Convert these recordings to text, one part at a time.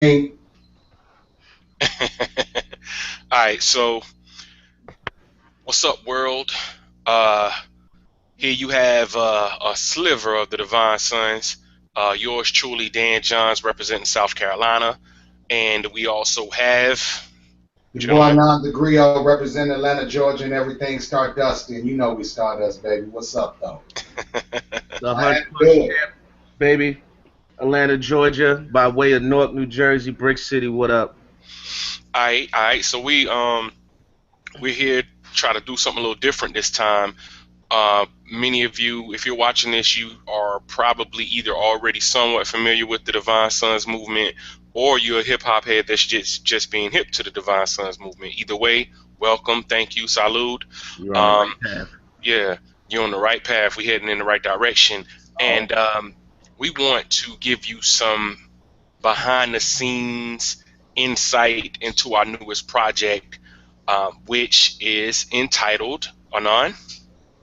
All right, so what's up, world? Uh, Here you have a sliver of the Divine Sons. Yours truly, Dan Johns, representing South Carolina, and we also have Your boy gentlemen. Non the Griot representing Atlanta, Georgia, and everything Stardust. And you know we Stardust, baby. What's up, though? The I Hunt had to Punch do it. Champ, baby. Atlanta, Georgia, by way of Newark, New Jersey, Brick City. What up? All right. So we're here to try to do something a little different this time. Many of you, if you're watching this, you are probably either already somewhat familiar with the Divine Sons movement, or you're a hip hop head that's just being hip to the Divine Sons movement. Either way, welcome, thank you, salute. You're on the right Um, path. yeah, you're on the right path. We're heading in the right direction, Oh, and we want to give you some behind the scenes insight into our newest project, which is entitled Anon.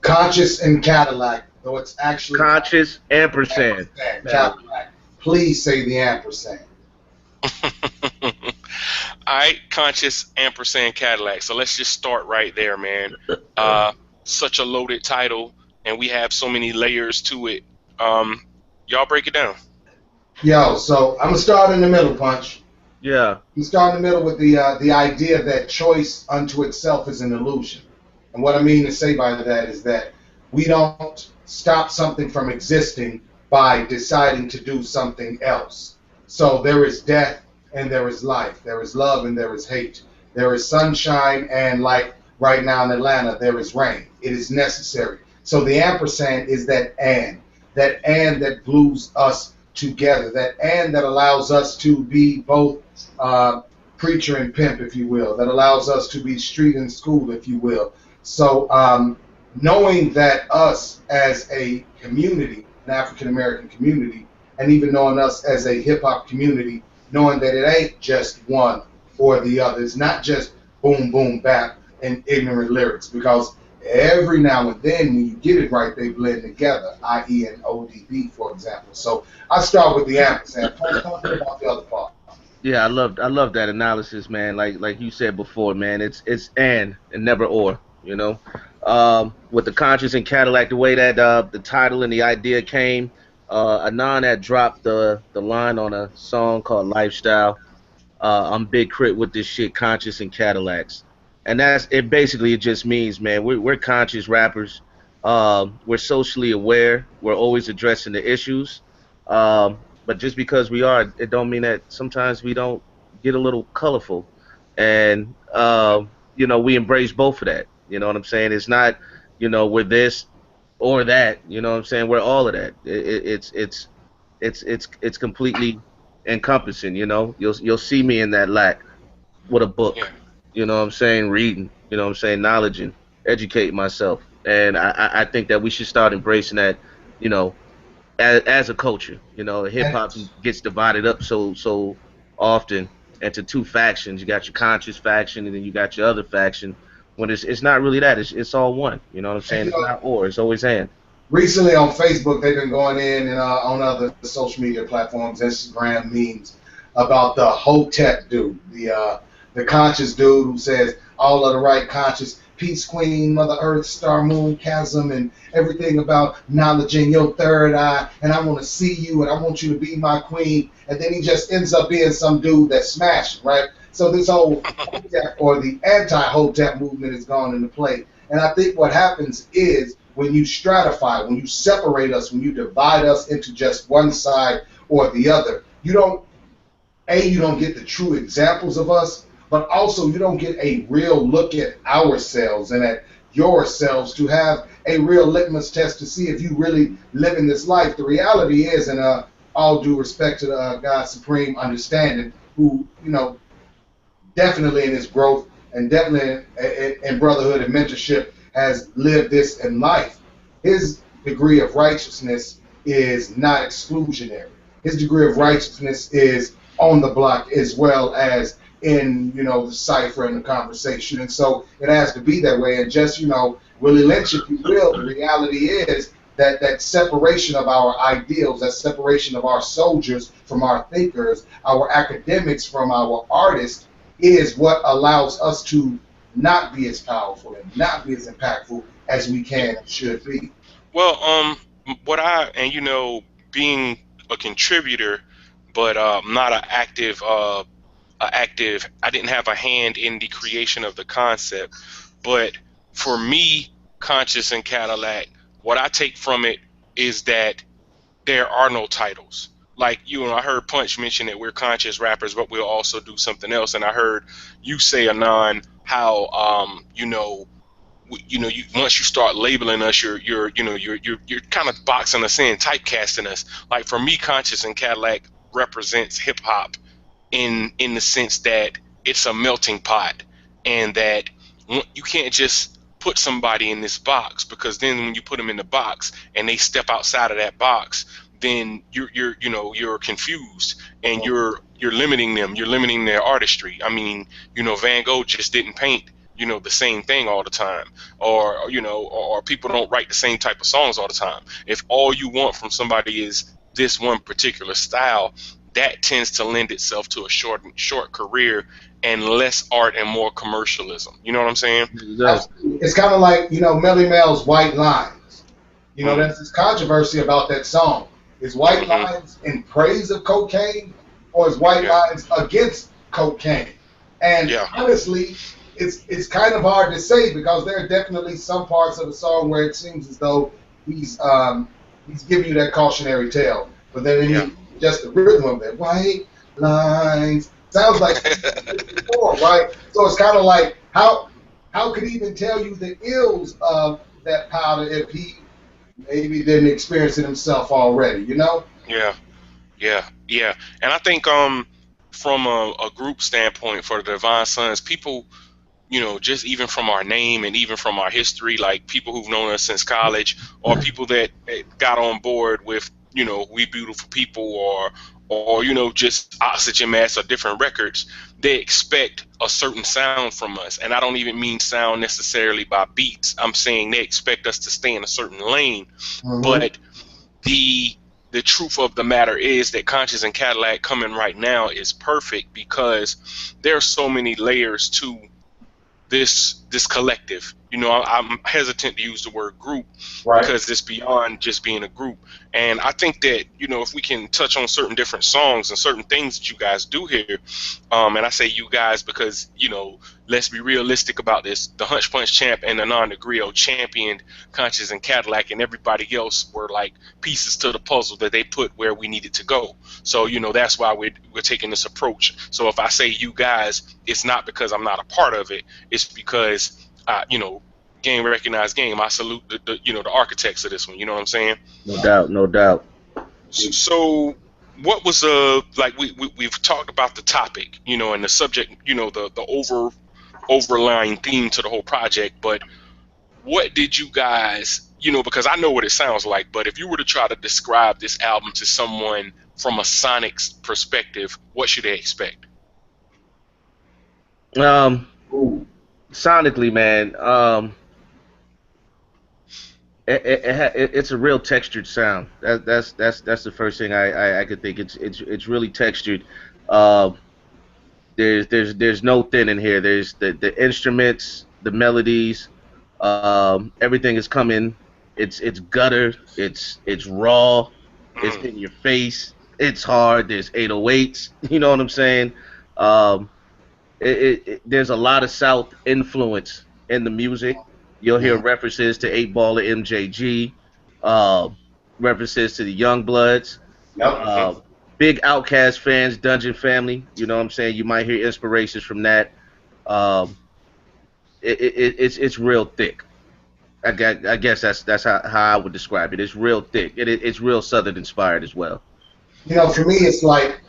Conscious and Cadillac, though it's actually Conscious ampersand. ampersand Cadillac. Cadillac. Please say the ampersand. All right, conscious ampersand Cadillac. So let's just start right there, man. Such a loaded title, and we have so many layers to it. Um, y'all break it down. Yo, so I'm gonna start in the middle, Punch. Yeah. You start in the middle with the idea that choice unto itself is an illusion. And what I mean to say by that is that we don't stop something from existing by deciding to do something else. So there is death and there is life. There is love and there is hate. There is sunshine and like right now in Atlanta, there is rain. It is necessary. So the ampersand is that and that glues us together, that and that allows us to be both uh, preacher and pimp, if you will, that allows us to be street and school, if you will. So knowing that us as a community, an African American community, and even knowing us as a hip hop community, knowing that it ain't just one or the other. It's not just boom, boom, bap, and ignorant lyrics, because every now and then when you get it right, they blend together, i.e. an ODB, for example. So I start with the ampersand. Talking about the other part. Yeah, I love that analysis, man. Like you said before, man. It's and never or. You know, with the conscious and Cadillac, the way that the title and the idea came, Anon had dropped the line on a song called Lifestyle. I'm Big Crit with this shit, conscious and Cadillacs, and that's it. Basically, it just means, man, we're conscious rappers. We're socially aware. We're always addressing the issues. But just because we are, it don't mean that sometimes we don't get a little colorful, and we embrace both of that. You know what I'm saying? It's not, we're this or that. You know what I'm saying? We're all of that. It's completely encompassing. You'll see me in that lack with a Yeah, book. You know what I'm saying? Reading. You know what I'm saying? Knowledge and educate myself. And I think that we should start embracing that. You know, as a culture. Hip And hop gets divided up so often into two factions. You got your conscious faction, and then you got your other faction. When it's not really that. It's all one. You know what I'm and saying? It's not or. It's always and. recently on Facebook, they've been going in and on other social media platforms, Instagram memes about the Hotep dude, the conscious dude who says all of the right conscious peace queen, Mother Earth, star, moon, chasm, and everything about knowledge in your third eye. And I want to see you, and I want you to be my queen. And then he just ends up being some dude that smashed, right? So this whole Hotep or the anti-Hotep movement has gone into play. And I think what happens is when you stratify, when you separate us, when you divide us into just one side or the other, you don't get the true examples of us, but also you don't get a real look at ourselves and at yourselves to have a real litmus test to see if you really live in this life. The reality is, and all due respect to God's supreme understanding, who definitely in his growth and definitely in brotherhood and mentorship has lived this in life. His degree of righteousness is not exclusionary. His degree of righteousness is on the block as well as in the cipher and the conversation, and so it has to be that way. And just Willie Lynch, if you will, the reality is that separation of our ideals, that separation of our soldiers from our thinkers, our academics from our artists, is what allows us to not be as powerful and not be as impactful as we Yeah. can and should be. Well, what I and being a contributor, but not an active, I didn't have a hand in the creation of the concept. But for me, Conscious and Cadillac, what I take from it is that there are no titles. Like I heard Punch mention that we're conscious rappers, but we'll also do something else. And I heard you say, Anon, how you once you start labeling us, you're kind of boxing us in, typecasting us. Like for me, Conscious and Cadillac represents hip hop in the sense that it's a melting pot, and that you can't just put somebody in this box, because then when you put them in the box and they step outside of that box, then you're confused, and you're limiting them, you're limiting their artistry. I mean, Van Gogh just didn't paint the same thing all the time, or people don't write the same type of songs all the time. If all you want from somebody is this one particular style, that tends to lend itself to a short career and less art and more commercialism. You know what I'm saying? It does. Absolutely. It's kind of like, Melly Mel's White Lines. Mm, There's this controversy about that song. Is White hmm. Lines in praise of cocaine, or is White Yeah, Lines against cocaine? And yeah, honestly, it's kind of hard to say, because there are definitely some parts of the song where it seems as though he's giving you that cautionary tale. But then yeah. just the rhythm of it, white lines, sounds like before, right? So it's kind of like, how could he even tell you the ills of that powder if he maybe didn't experience it himself already, you know? Yeah, yeah, yeah. And I think from a group standpoint for the Divine Sons, people, just even from our name and even from our history, like people who've known us since college, or people that got on board with, We Beautiful People, or just Oxygen Mask or different records, they expect a certain sound from us. And I don't even mean sound necessarily by beats. I'm saying they expect us to stay in a certain lane. Mm-hmm. But the the truth of the matter is that Conscious and Cadillac coming right now is perfect, because there are so many layers to this collective. I'm hesitant to use the word group, Right. because it's beyond just being a group. And I think that if we can touch on certain different songs and certain things that you guys do here, and I say you guys because let's be realistic about this. The Hunch Punch Champ and the Non Negrio championed Conscious and Cadillac, and everybody else were like pieces to the puzzle that they put where we needed to go. So that's why we're taking this approach. So if I say you guys, it's not because I'm not a part of it. It's because game recognized game. I salute the architects of this one. You know what I'm saying? No doubt, no doubt. So what was like we've talked about the topic, and the subject, the overlying theme to the whole project, but what did you guys, because I know what it sounds like, but if you were to try to describe this album to someone from a sonics perspective, what should they expect? Um, Ooh. Sonically, man, it's a real textured sound. That's the first thing I could think. It's really textured. Uh, there's no thin in here. There's the instruments, the melodies, everything is coming. It's gutter. It's raw. It's Mm, in your face. It's hard. There's 808s. You know what I'm saying? Um, there's a lot of South influence in the music. You'll hear Mhm. references to 8 Ball of MJG, uh, references to the Young Bloods, Yep. hmm. uh, big Outcast fans, Dungeon Family. You know what I'm saying? You might hear inspirations from that. Um, it's real thick. I guess that's how I would describe it. It's real thick. It's real Southern inspired as well. For me, it's like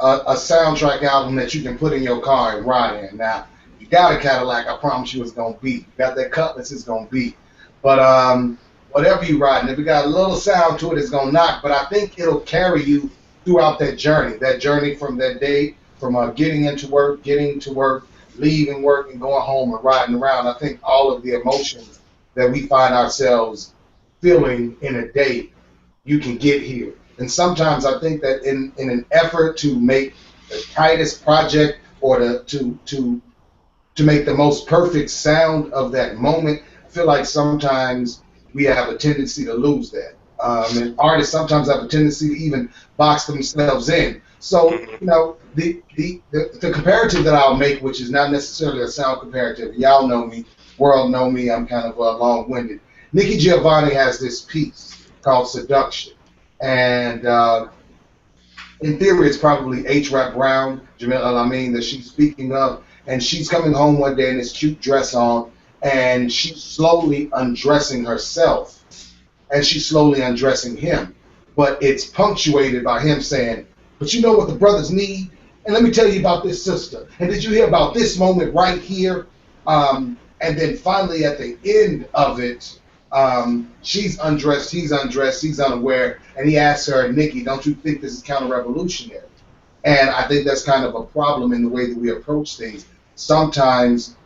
a soundtrack album that you can put in your car and ride in. Now, you got a Cadillac, I promise you it's gonna beat. You got that Cutlass, it's gonna beat. But whatever you riding, if it got a little sound to it, it's gonna knock. But I think it'll carry you throughout that journey from that day, from getting to work, leaving work, and going home and riding around. I think all of the emotions that we find ourselves feeling in a day, you can get here. And sometimes I think that in an effort to make the tightest project or to make the most perfect sound of that moment, I feel like sometimes we have a tendency to lose that. And artists sometimes have a tendency to even box themselves in. So, Mhm. the comparative that I'll make, which is not necessarily a sound comparative, y'all know me, world know me, I'm kind of long-winded. Nikki Giovanni has this piece called Seduction. And in theory, it's probably H. Rap Brown, Jamil El Amin that she's speaking of. And she's coming home one day in this cute dress on, and she's slowly undressing herself, and she's slowly undressing him. But it's punctuated by him saying, "But you know what the brothers need? And let me tell you about this sister. And did you hear about this moment right here?" And then finally, at the end of it, she's undressed, he's unaware, and he asks her, "Nikki, don't you think this is counter-revolutionary?" And I think that's kind of a problem in the way that we approach things. Sometimes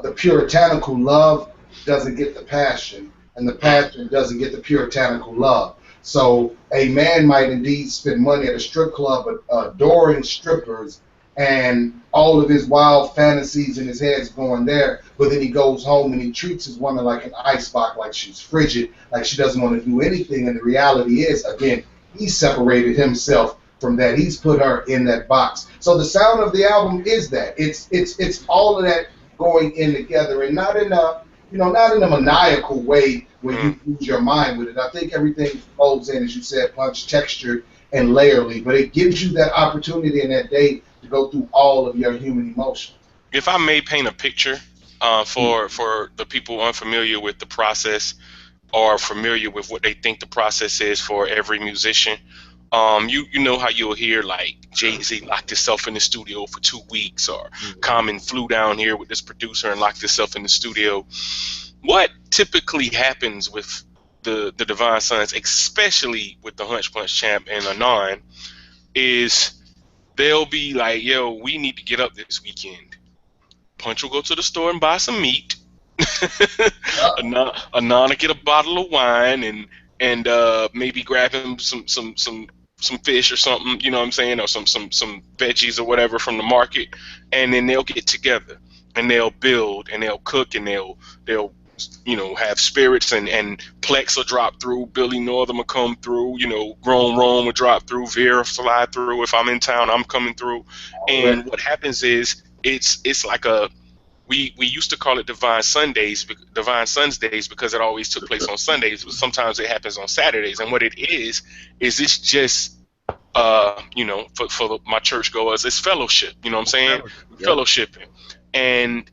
the puritanical love doesn't get the passion, and the passion doesn't get the puritanical love. So a man might indeed spend money at a strip club adoring strippers, and all of his wild fantasies in his head's going there, but then he goes home and he treats his woman like an icebox, like she's frigid, like she doesn't want to do anything. And the reality is, again, he separated himself from that. He's put her in that box. So the sound of the album is that it's all of that going in together, and not in a not in a maniacal way where Mhm. you lose your mind with it. I think everything folds in, as you said, punch textured and layerly, but it gives you that opportunity in that day to go through all of your human emotions. If I may paint a picture Mm. for the people unfamiliar with the process or familiar with what they think the process is for every musician, you know how you'll hear like Jay-Z locked himself in the studio for 2 weeks, or Mhm. Common flew down here with this producer and locked himself in the studio. What typically happens with the Divine Sons, especially with the Hunch Punch Champ and Anon, is they'll be like, "Yo, we need to get up this weekend." Punch will go to the store and buy some meat. Anon will get a bottle of wine and maybe grab him some fish or something, you know what I'm saying, or some veggies or whatever from the market, and then they'll get together and they'll build and they'll cook and they'll have spirits, and Plex will drop through, Billy Northern will come through, Grown Rome will drop through, Vera slide through. If I'm in town, I'm coming through. Already. And what happens is it's like a we used to call it Divine Sons Days, because it always took place on Sundays, but sometimes it happens on Saturdays. And what it is it's just for my church goers, it's fellowship. You know what I'm saying? Fellowship. Yep. Fellowshipping,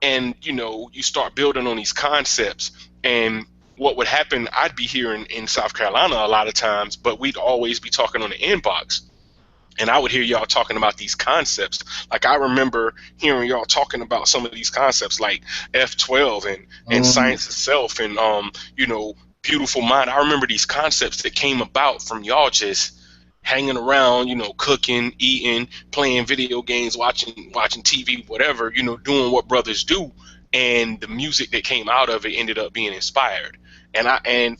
and you start building on these concepts. And what would happen, I'd be here in South Carolina a lot of times, but we'd always be talking on the inbox, and I would hear y'all talking about these concepts. Like, I remember hearing y'all talking about some of these concepts, like F12 and Mm. science itself, and beautiful mind. I remember these concepts that came about from y'all just hanging around, cooking, eating, playing video games, watching TV, whatever, doing what brothers do. And the music that came out of it ended up being inspired. And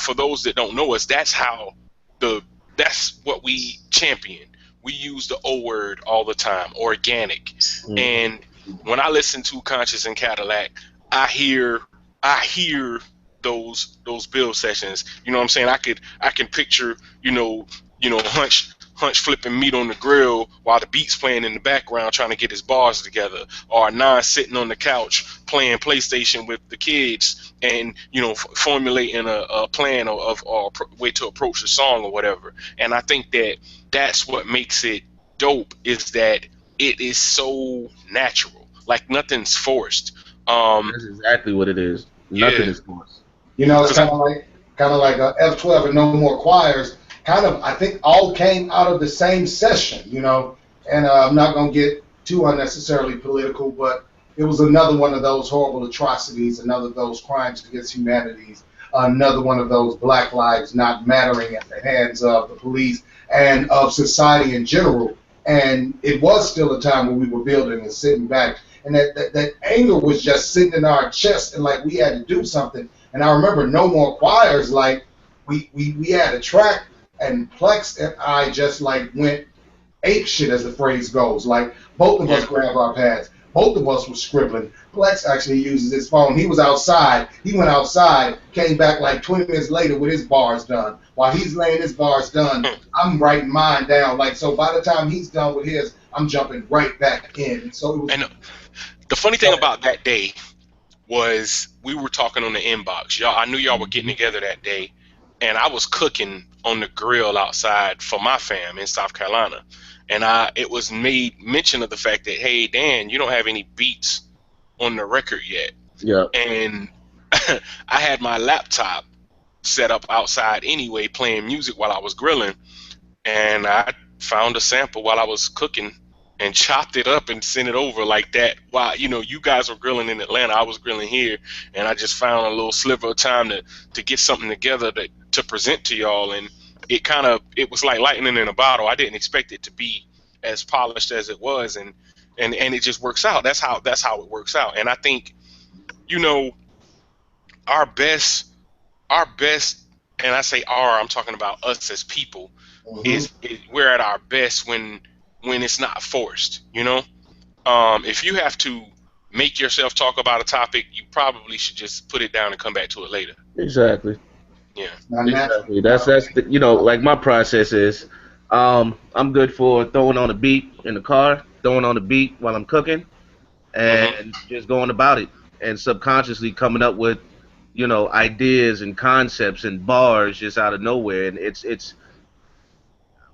for those that don't know us, the that's what we champion. We use the O word all the time, organic. Mhm. And when I listen to Conscious and Cadillac, I hear I hear those build sessions. You know what I'm saying? I can picture, Hunch flipping meat on the grill while the beat's playing in the background, trying to get his bars together, or Nas sitting on the couch playing PlayStation with the kids, and formulating a plan or way to approach the song or whatever. And I think that's what makes it dope, is that it is so natural, like nothing's forced. That's exactly what it is. Nothing Yeah, is forced. It's because kind of like F12 and No More Choirs. Kind of, I think, all came out of the same session. And I'm not gonna get too unnecessarily political, but it was another one of those horrible atrocities, another of those crimes against humanity, another one of those Black lives not mattering at the hands of the police and of society in general. And it was still a time when we were building and sitting back, and that anger was just sitting in our chest, and like we had to do something. And I remember No More Choirs, like we had a track, and Plex and I just like went ape shit, as the phrase goes. Like both of Yeah. us grabbed our pads. Both of us were scribbling. Plex actually uses his phone. He was outside. He went outside, came back like 20 minutes later with his bars done. While he's laying his bars done, I'm writing mine down. Like, so by the time he's done with his, I'm jumping right back in. And so it was. And the funny thing about that day was we were talking on the inbox. Y'all, I knew y'all were getting together that day, and I was cooking on the grill outside for my fam in South Carolina. And it was made mention of the fact that, hey, Dan, you don't have any beats on the record yet. Yeah. And I had my laptop set up outside anyway, playing music while I was grilling, and I found a sample while I was cooking and chopped it up and sent it over like that. While you guys were grilling in Atlanta, I was grilling here, and I just found a little sliver of time to get something together to present to y'all, and it was like lightning in a bottle. I didn't expect it to be as polished as it was, and it just works out. That's how it works out, and I think you know our best our best, and I say I'm talking about us as people, Mhm. is we're at our best when it's not forced. If you have to make yourself talk about a topic, you probably should just put it down and come back to it later. Exactly. Yeah. Not natural. Exactly. That's the, like my process is, I'm good for throwing on a beat in the car, throwing on a beat while I'm cooking, Hmm. and just going about it, and subconsciously coming up with, ideas and concepts and bars just out of nowhere. And it's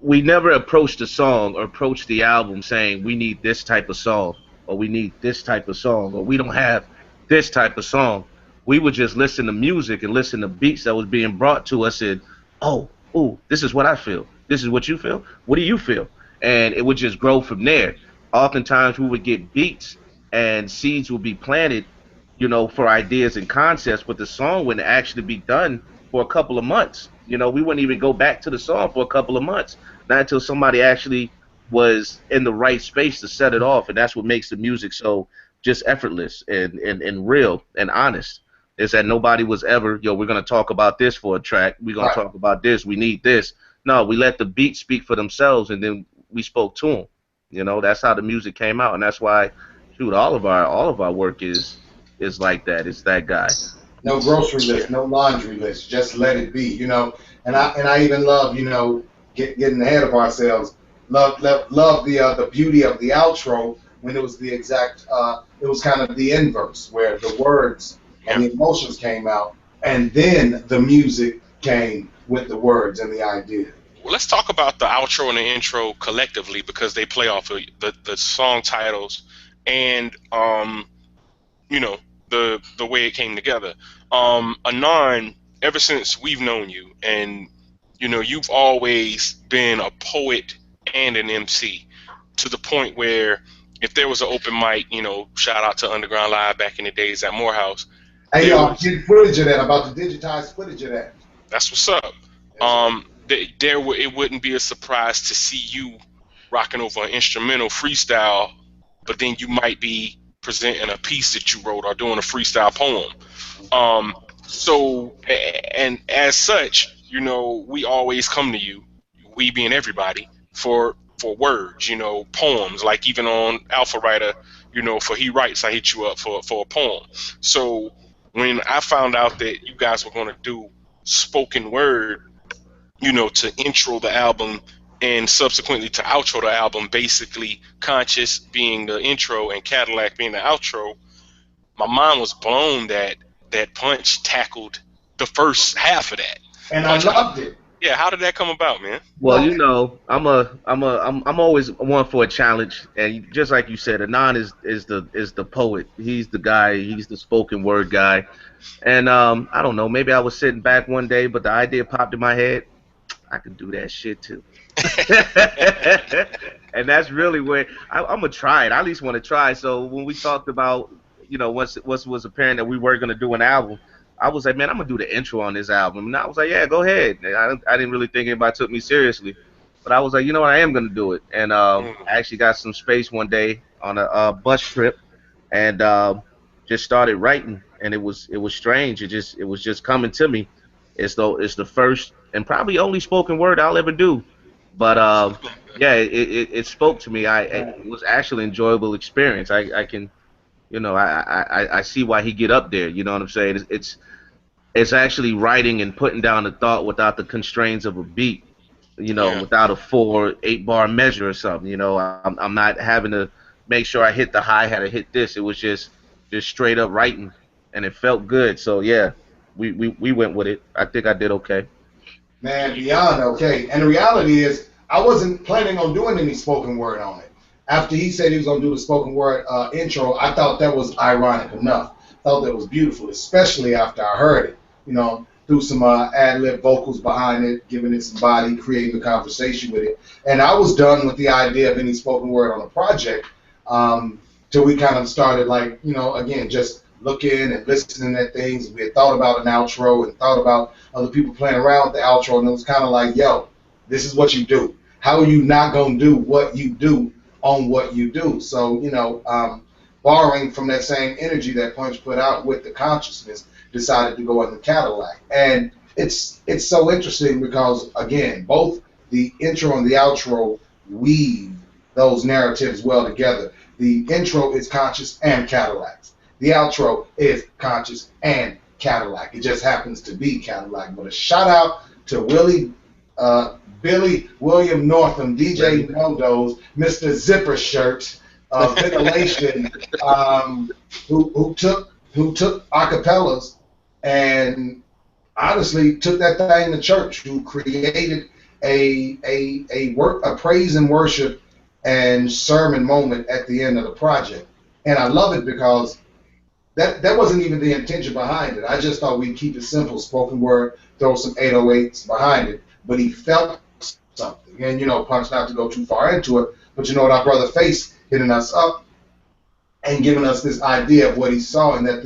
we never approached the song or approached the album saying we need this type of song, or we need this type of song, or we don't have this type of song. We would just listen to music and listen to beats that was being brought to us, and oh, ooh, this is what I feel. This is what you feel. What do you feel? And it would just grow from there. Oftentimes we would get beats and seeds would be planted, for ideas and concepts, but the song wouldn't actually be done for a couple of months. We wouldn't even go back to the song for a couple of months, not until somebody actually was in the right space to set it off. And that's what makes the music so just effortless and real and honest, is that nobody was ever, we're going to talk about this for a track, we're going to Right. talk about this, we need this. No, we let the beats speak for themselves, and then we spoke to them. That's how the music came out. And that's why, shoot, all of our work is like that. It's that guy. No grocery Yeah. list, no laundry list. Just let it be, And I even love, getting ahead of ourselves. Love the beauty of the outro when it was the exact. It was kind of the inverse where the words and Yeah. the emotions came out, and then the music came with the words and the idea. Well, let's talk about the outro and the intro collectively because they play off of the song titles and you know the way it came together. Anon, ever since we've known you, and you've always been a poet and an MC to the point where if there was an open mic, shout out to Underground Live back in the days at Morehouse, Hey, there y'all, was get footage of that. I'm about to digitize footage of that. that's what's up. Yes, sir. It wouldn't be a surprise to see you rocking over an instrumental freestyle, but then you might be presenting a piece that you wrote or doing a freestyle poem. And as such, we always come to you, we being everybody, for words, poems. Like even on Alpha Writer, for He Writes, I hit you up for a poem. So when I found out that you guys were going to do spoken word, to intro the album and subsequently to outro the album, basically Conscious being the intro and Cadillac being the outro, my mind was blown that Punch tackled the first half of that. And I Punch, how, loved it. yeah, how did that come about, man? Well, Well, I'm always one for a challenge, and just like you said, Anon is the poet. He's the guy. He's the spoken word guy. And I don't know. Maybe I was sitting back one day, but the idea popped in my head. I could do that shit too. And that's really where I'm gonna try it. I at least want to try. So when we talked about, once it was apparent that we were gonna do an album, I was like, man, I'm gonna do the intro on this album. And I was like, yeah, go ahead. And I didn't really think anybody took me seriously, but I was like, you know what, I am gonna do it. And Mm, I actually got some space one day on a bus trip, and just started writing. and it was strange. It was just coming to me. It's though it's the first and probably only spoken word I'll ever do. But yeah, it spoke to me. It was actually an enjoyable experience. I can I see why he get up there. You know what I'm saying? It's actually writing and putting down the thought without the constraints of a beat, Yeah. without a 4 8 bar measure or something. I'm not having to make sure I hit the hi hat or hit this. It was just straight up writing, and it felt good. So yeah, we went with it. I think I did okay. Man, beyond okay. And the reality is, I wasn't planning on doing any spoken word on it. After he said he was going to do the spoken word intro, I thought that was ironic enough. Thought that was beautiful, especially after I heard it. Threw some ad lib vocals behind it, giving it some body, creating a conversation with it. And I was done with the idea of any spoken word on the project till we kind of started, like, again, just looking and listening at things. We had thought about an outro and thought about other people playing around with the outro, and it was kind of like, yo, this is what you do. How are you not gonna do what you do on what you do? So, borrowing from that same energy that Punch put out with the consciousness, decided to go in the Cadillac, and it's so interesting because again, both the intro and the outro weave those narratives well together. The intro is conscious and Cadillacs. The outro is conscious and Cadillac. It just happens to be Cadillac. But a shout out to Billy William Northam, DJ Nodos, Mr. Zipper Shirt, Ventilation, who took acapellas and honestly took that thing to church, who created a praise and worship and sermon moment at the end of the project. And I love it because that wasn't even the intention behind it. I just thought we'd keep it simple, spoken word, throw some 808s behind it. But he felt something. And, Punch, not to go too far into it, but what our brother Face hitting us up and giving us this idea of what he saw, and that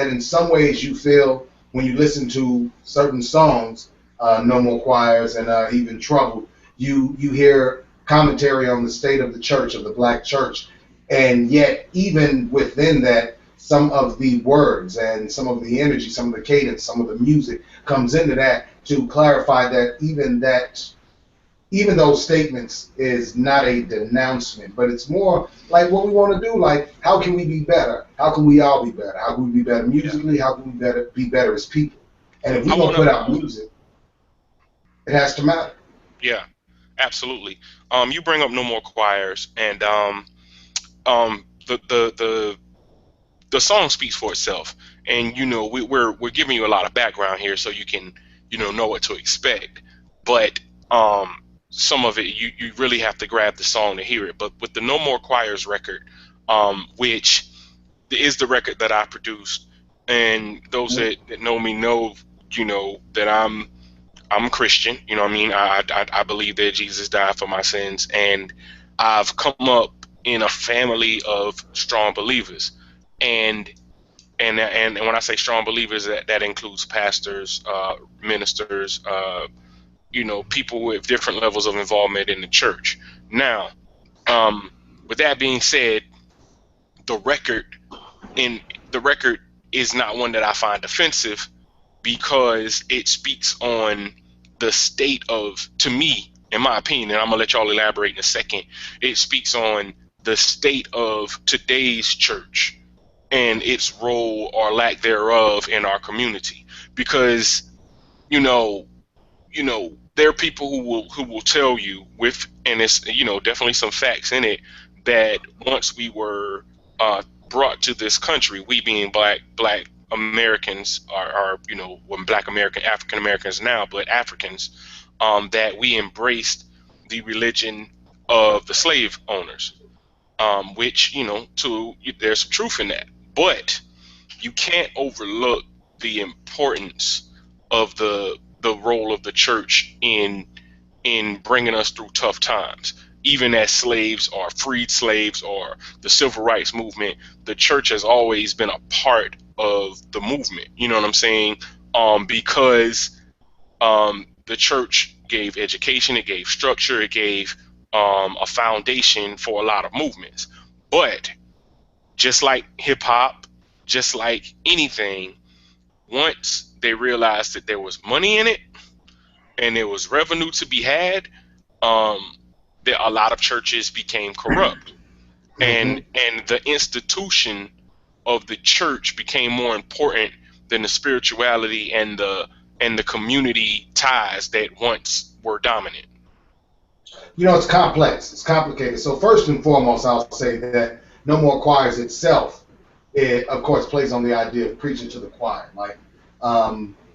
in some ways you feel when you listen to certain songs, No More Choirs and even Trouble, you hear commentary on the state of the church, of the black church, and yet even within that, some of the words and some of the energy, some of the cadence, some of the music comes into that to clarify that even those statements is not a denouncement, but it's more like what we want to do. Like, how can we be better? How can we all be better? How can we be better Yeah. musically? How can we be better as people? And if we're I gonna want put to. out music, it has to matter. Yeah. Absolutely. You bring up no more choirs, and the song speaks for itself, and we're giving you a lot of background here so you can know what to expect, but some of it you really have to grab the song to hear it. But with the No More Choirs record, which is the record that I produced, and those that know me know that I'm Christian. You know what I mean? I believe that Jesus died for my sins, and I've come up in a family of strong believers. And and when I say strong believers, that includes pastors, ministers, people with different levels of involvement in the church. Now, um, with that being said, the record in the record is not one that I find offensive, because it speaks on the state of, to me, in my opinion, and I'm gonna let y'all elaborate in a second. It speaks on the state of today's church and its role or lack thereof in our community. Because you know, there are people who will tell you, with, and it's definitely some facts in it, that once we were brought to this country, we being black Americans are when black American African Americans now, but Africans, that we embraced the religion of the slave owners, which there's some truth in that, but you can't overlook the importance of the role of the church in bringing us through tough times. Even as slaves or freed slaves or the civil rights movement, the church has always been a part of the movement. You know what I'm saying? Because the church gave education, it gave structure, it gave a foundation for a lot of movements. But just like hip hop, just like anything, once they realized that there was money in it and there was revenue to be had, um, there a lot of churches became corrupt, Hmm. and the institution of the church became more important than the spirituality and the community ties that once were dominant. It's complex. It's complicated. So first and foremost, I'll say that No More Choirs itself, it of course plays on the idea of preaching to the choir. Like,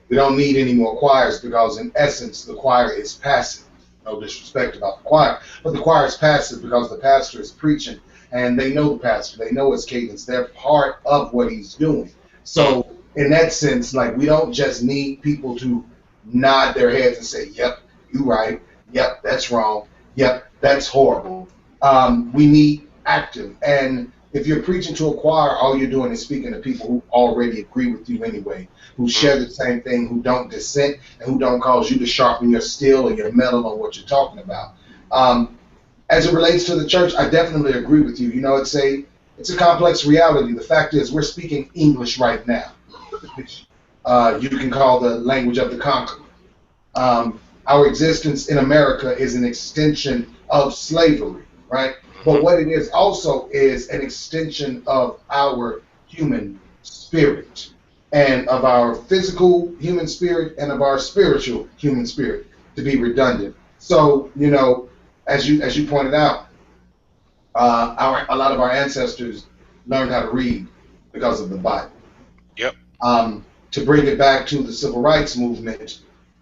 we don't need any more choirs because in essence the choir is passive. No disrespect about the choir, but the choir is passive because the pastor is preaching and they know the pastor. They know his cadence. They're part of what he's doing. Mm, So in that sense, like we don't just need people to nod their heads and say, "Yep, you right. Yep, that's wrong. Yep, that's horrible." We need active. And if you're preaching to a choir, all you're doing is speaking to people who already agree with you anyway, who share mm, the same thing, who don't dissent, and who don't cause you to sharpen your steel or your metal on what you're talking about. Um, as it relates to the church, I definitely agree with you. It's a complex reality. The fact is, we're speaking English right now, which you can call the language of the conqueror. Our existence in America is an extension of slavery, right? But mhm, what it is also is an extension of our human spirit and of our physical human spirit and of our spiritual human spirit, to be redundant. So, as you pointed out, a lot of our ancestors learned how to read because of the Bible. yep. To bring it back to the civil rights movement,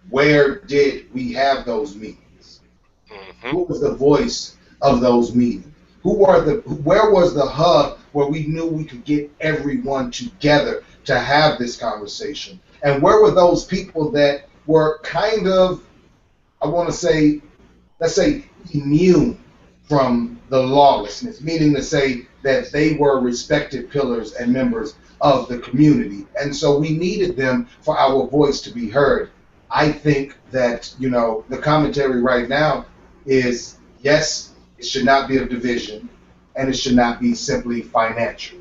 where did we have those meetings? Hmm. Who was the voice of those meetings? Where was the hub where we knew we could get everyone together to have this conversation? And where were those people that were kind of, I want to say, let's say, immune from the lawlessness, meaning to say that they were respected pillars and members of the community. And so we needed them for our voice to be heard. I think that, the commentary right now is yes, it should not be a division and it should not be simply financial.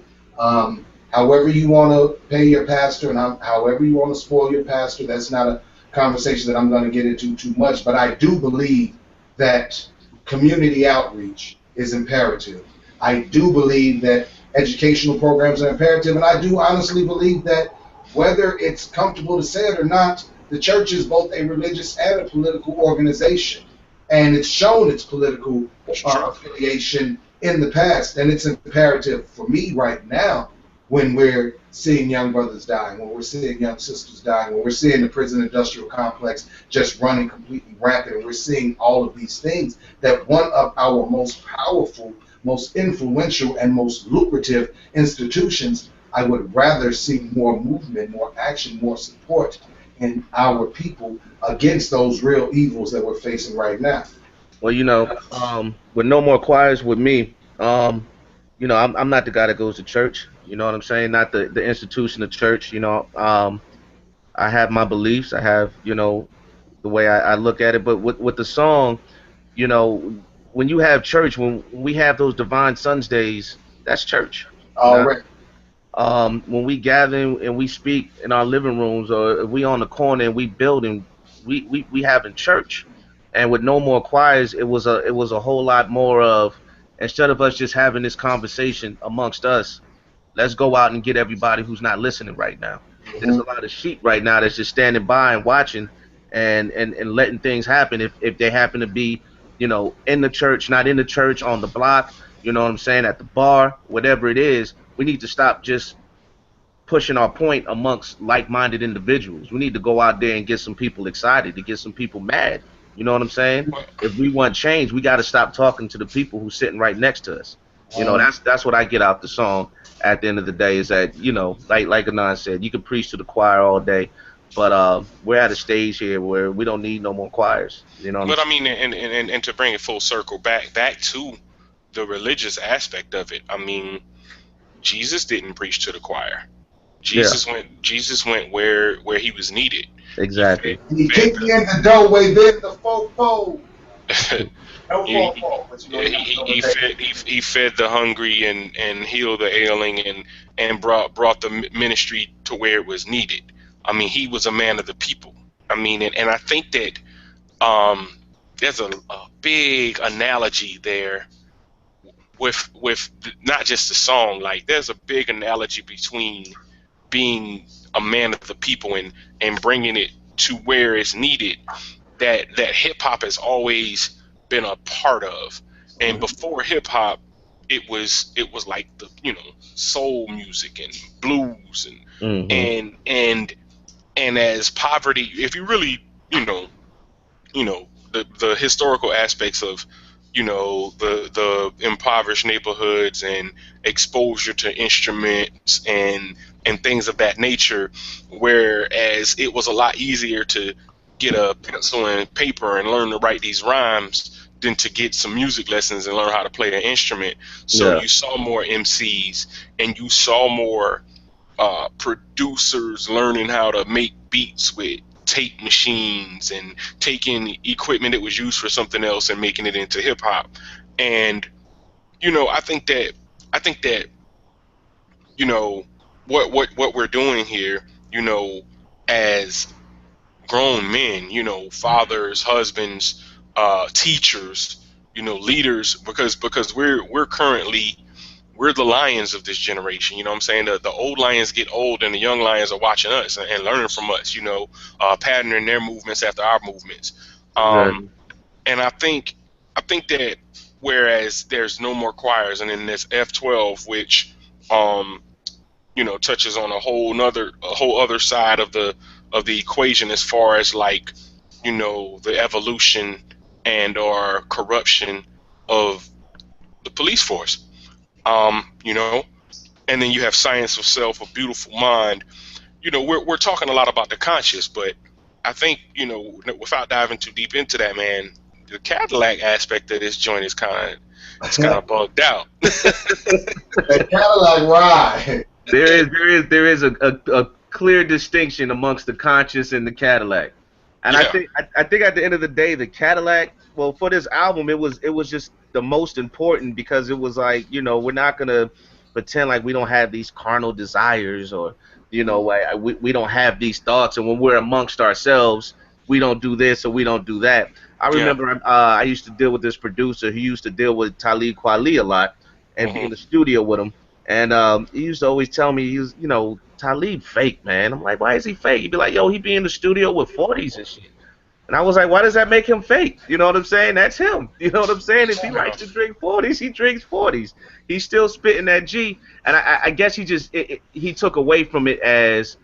However you want to pay your pastor and however you want to spoil your pastor, that's not a conversation that I'm going to get into too much, but I do believe that community outreach is imperative. I do believe that educational programs are imperative, and I do honestly believe that whether it's comfortable to say it or not, the church is both a religious and a political organization, and it's shown its political It's true. affiliation in the past, and it's imperative for me right now when we're seeing young brothers dying, when we're seeing young sisters dying, when we're seeing the prison industrial complex just running completely rampant, and we're seeing all of these things, that one of our most powerful, most influential, and most lucrative institutions, I would rather see more movement, more action, more support in our people against those real evils that we're facing right now. Well, with no more choirs with me, I'm not the guy that goes to church. You know what I'm saying? Not the institution of church. I have my beliefs. I have, the way I look at it. But with the song, you know, when you have church, when we have those Divine Sons days, that's church. Now, Already. when we gather and we speak in our living rooms, or if we on the corner and we building, we having church. And with no more choirs, it was a whole lot more of, instead of us just having this conversation amongst us, let's go out and get everybody who's not listening right now. There's Hmm. a lot of sheep right now that's just standing by and watching, and letting things happen if they happen to be, in the church, not in the church, on the block, you know what I'm saying, at the bar, whatever it is. We need to stop just pushing our point amongst like-minded individuals. We need to go out there and get some people excited, to get some people mad. You know what I'm saying? Well, If we want change, we got to stop talking to the people who's sitting right next to us. Um, That's what I get out the song. At the end of the day, is that, like Anon said, you can preach to the choir all day, but we're at a stage here where we don't need no more choirs. You know what I'm but I saying? mean, and to bring it full circle back to the religious aspect of it. I mean, Jesus didn't preach to the choir. Yeah, Jesus went where he was needed. He exactly. fed and he fed kicked the me in the doorway, then the fofo. No he, fault, fault, but you know yeah, he got to go to take. he fed the hungry and healed the ailing and brought the ministry to where it was needed. I mean, he was a man of the people. I mean, and I think that there's a big analogy there with not just the song. Like, there's a big analogy between being a man of the people and bringing it to where it's needed, that hip hop has always been a part of. And Mhm. before hip hop, it was like the soul music and blues Hmm. and as poverty, if you really the historical aspects of the impoverished neighborhoods and exposure to instruments and things of that nature, whereas it was a lot easier to get a pencil and paper and learn to write these rhymes than to get some music lessons and learn how to play an instrument. So Yeah. you saw more MCs and you saw more producers learning how to make beats with tape machines and taking equipment that was used for something else and making it into hip hop. And I think that you know what we're doing here, as grown men, fathers, husbands, teachers, leaders, because we're currently we're the lions of this generation. You know what I'm saying? The old lions get old and the young lions are watching us and learning from us, patterning their movements after our movements. Um, Exactly. and I think that whereas there's no more choirs and then there's F12, which, um, touches on a whole other side of the equation as far as like, the evolution and or corruption of the police force. You know, and then you have Science of Self, A Beautiful Mind. We're talking a lot about the conscious, but I think, without diving too deep into that, man, the Cadillac aspect of this joint is kind of bugged out. That Cadillac ride. There is a clear distinction amongst the conscious and the Cadillac. And I Yeah, think I think at the end of the day, the Cadillac, well, for this album, it was just the most important because it was like, we're not gonna pretend like we don't have these carnal desires, or we don't have these thoughts, and when we're amongst ourselves, we don't do this or we don't do that. I yeah. remember I used to deal with this producer who used to deal with Talib Kweli a lot and be in the Hmm. studio with him. And he used to always tell me, Talib fake, man. I'm like, why is he fake? He'd be like, yo, he be in the studio with 40s and shit. And I was like, why does that make him fake? You know what I'm saying? That's him. You know what I'm saying? If he Yeah. likes to drink 40s, he drinks 40s. He's still spitting that G. And I guess he took away from it as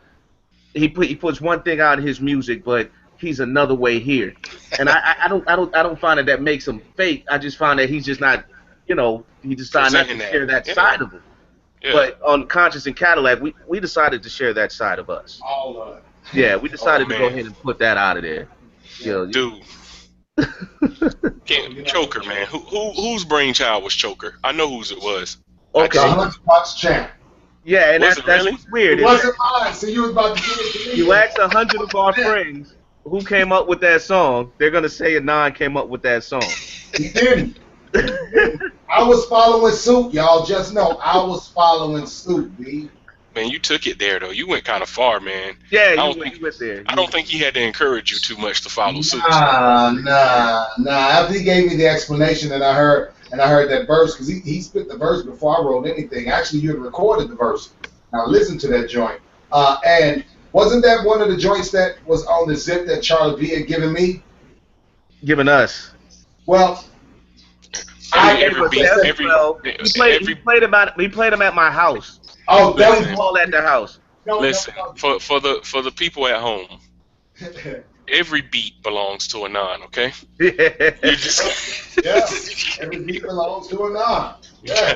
he puts one thing out in his music, but he's another way here. And I don't find that makes him fake. I just find that he's just not, he decided not to Presenting that. share that Yeah, side of him. yeah. But on Conscious and Cadillac, we decided to share that side of us. All of it. Yeah, we Oh decided to go man, ahead and put that out of there. Yeah. You dude, So, you know, Choker, man. Whose brainchild was Choker? I know whose it was. I the Okay. just 100 champ. Yeah, and Was that's it that's really? what's It weird is that wasn't mine. See, you was about to give it to me. you ask 100 of our friends who came up with that song, they're gonna say Anon came up with that song. He didn't. He didn't. I was following suit, y'all. Just know I was following suit, B. Man, you took it there though. You went kind of far, man. Yeah, I you don't went think you went there. I don't think he had to encourage you too much to follow suit. Nah. After he gave me the explanation, and I heard that verse, because he spit the verse before I wrote anything. Actually, you had recorded the verse. Now listen to that joint. And wasn't that one of the joints that was on the zip that Charlie B had given me? Giving us. Well, Every I Gave every us beat, listen. every F12. He every played him at my house. Oh, We that played was them listen, all at the house. no, no, listen. For the people at home, no. every beat belongs to a non. Okay, Yeah. you just Yeah, every beat belongs to a non. Yeah,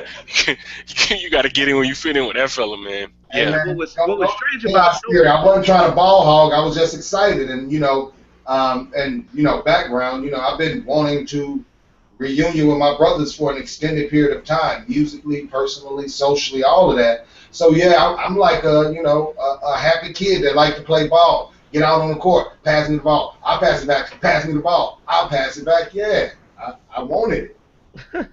you got to get in when you fit in with that fella, man. hey Yeah, And man, what was don't strange chaos about spirit. Joker? I wasn't trying to ball hog. I was just excited, and background. I've been wanting to reunion with my brothers for an extended period of time, musically, personally, socially, all of that. So yeah, I'm like a happy kid that like to play ball. Get out on the court, pass me the ball. I'll pass it back. Pass me the ball. I'll pass it back. Yeah, I wanted it.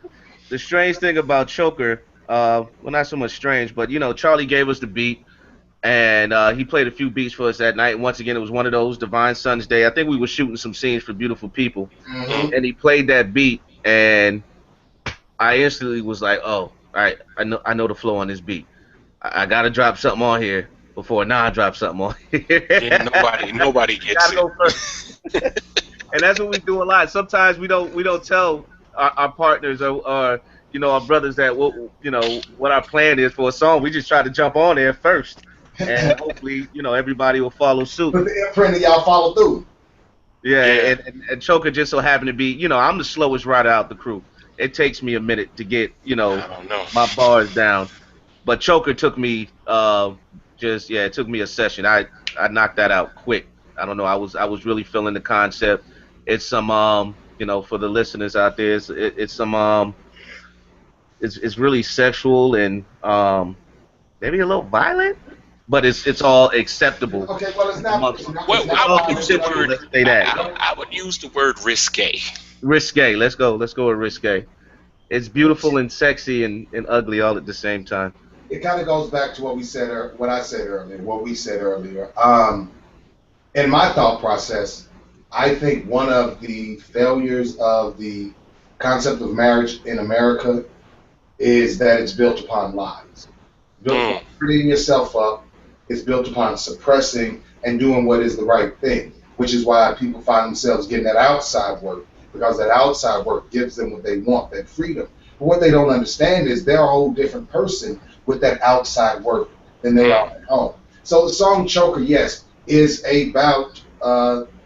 The strange thing about Choker, well, not so much strange, but Charlie gave us the beat, and he played a few beats for us that night. And once again, it was one of those Divine Sun's Day. I think we were shooting some scenes for Beautiful People, Mm. and he played that beat, and I instantly was like, "Oh, all right, I know the flow on this beat. I gotta drop something on here before Nah drops something on here. Yeah, nobody gets Gotta it. go first." And that's what we do a lot. Sometimes we don't tell our partners or our brothers that what our plan is for a song. We just try to jump on there first, and hopefully everybody will follow suit. But the imprint of y'all follow through. Yeah, Yeah, and Choker just so happened to be, I'm the slowest rider out the crew. It takes me a minute to get I don't know. my bars down, but Choker took me it took me a session. I knocked that out quick. I don't know. I was really feeling the concept. It's some for the listeners out there, it's some it's really sexual and maybe a little violent, but it's all acceptable Okay, well, it's not. amongst. It's not, Well, it's It's I not all would violent. use the consensual. word. Let's say that. I would use the word risque. Risque. Let's go with risque. It's beautiful and sexy and ugly all at the same time. It kind of goes back to what we said, what I said earlier, what we said earlier. In my thought process, I think one of the failures of the concept of marriage in America is that it's built upon lies, built Mm. upon freeing yourself up. It's built upon suppressing and doing what is the right thing, which is why people find themselves getting that outside work because that outside work gives them what they want, that freedom. But what they don't understand is they're a whole different person with that outside work than they Mm. are at home. So the song Choker, yes, is about,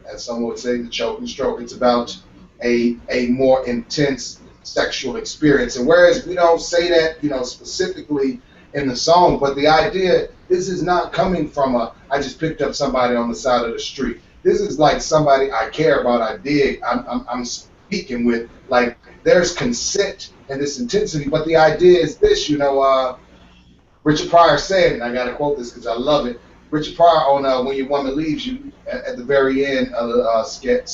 as some would say, the choke and stroke. It's about a more intense sexual experience. And whereas we don't say that, specifically in the song, but the idea, this is not coming from I just picked up somebody on the side of the street. This is like somebody I care about, I dig, I'm speaking with. Like, there's consent and this intensity, but the idea is this, Richard Pryor said, and I got to quote this because I love it. Richard Pryor on When Your Woman Leaves You, at the very end of the skit,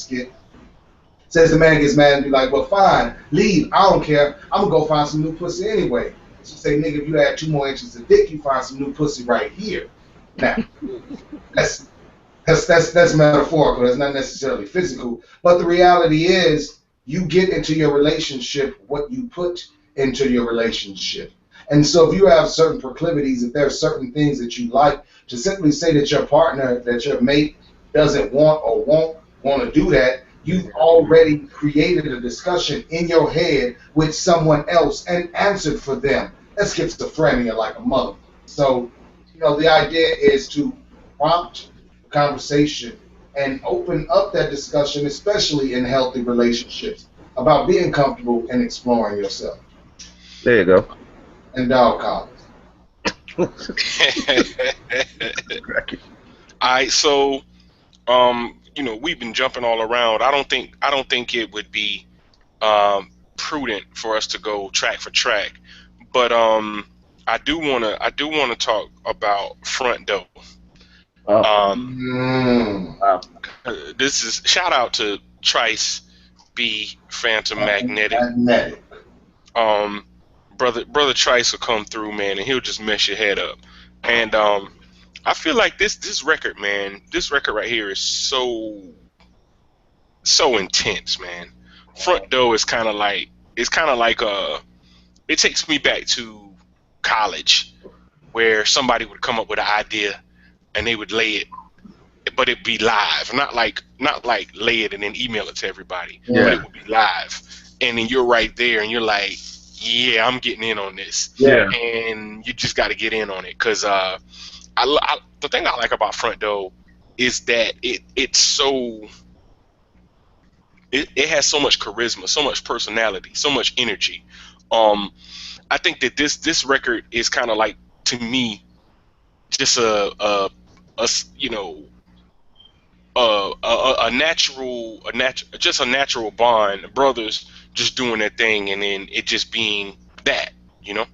says the man gets mad and be like, well, fine, leave. I don't care. I'm going to go find some new pussy anyway. She say, nigga, if you add 2 more inches of dick, you find some new pussy right here. Now, that's that's metaphorical. That's not necessarily physical. But the reality is, you get into your relationship what you put into your relationship. And so, if you have certain proclivities, if there are certain things that you like, to simply say that your partner, that your mate doesn't want or won't want to do that, you've already created a discussion in your head with someone else and answered for them. That's schizophrenia like a mother. So, the idea is to prompt conversation and open up that discussion, especially in healthy relationships, about being comfortable and exploring yourself. There you go. And dog collars. All right, so we've been jumping all around. I don't think it would be prudent for us to go track for track, but I do wanna talk about front door. Oh, Um, Mm. wow. this is shout out to Trice B Phantom Magnetic. Magnetic. Um, brother Trice will come through, man, and he'll just mess your head up. And I feel like this record, man, this record right here is so intense, man. Front door is kind of like it takes me back to college where somebody would come up with an idea and they would lay it, but it'd be live, not like lay it and then email it to everybody, but Yeah. it would be live, and then you're right there and you're like, yeah, I'm getting in on this, Yeah. and you just got to get in on it because the thing I like about front door is that it has so much charisma, so much personality, so much energy. Um, I think that this record is kind of like, to me, just a s- you know just a natural bond, brothers just doing their thing, and then it just being that, you know.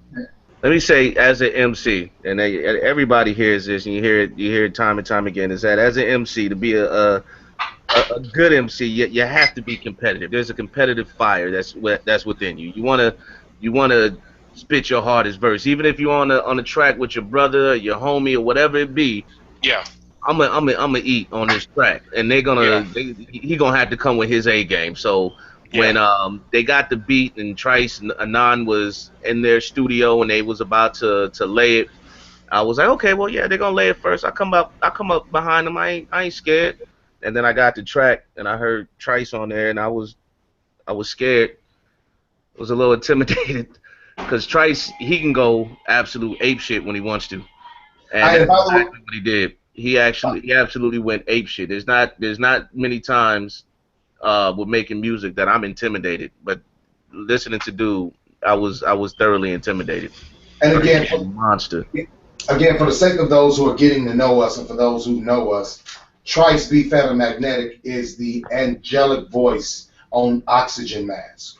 let me say, as an MC, and everybody hears this, and you hear it time and time again, is that as an MC, to be a good MC, you have to be competitive. There's a competitive fire that's within you. You wanna spit your hardest verse, even if you're on a track with your brother, or your homie, or whatever it be. Yeah, I'm gonna eat on this track, and yeah, he gonna have to come with his A game. So yeah, when they got the beat and Trice and Anon was in their studio and they was about to lay it, I was like, okay, well, yeah, they're gonna lay it first. I come up behind them. I ain't scared. And then I got the track and I heard Trice on there, and I was scared. I was a little intimidated because Trice, he can go absolute ape shit when he wants to, and And that's by the way, exactly what he did. He absolutely went ape shit. There's not many times with making music that I'm intimidated, but listening to dude, I was thoroughly intimidated. and Trice again, is a monster. for the sake of those who are getting to know us and for those who know us, Trice B. Feather Magnetic is the angelic voice on Oxygen Mask.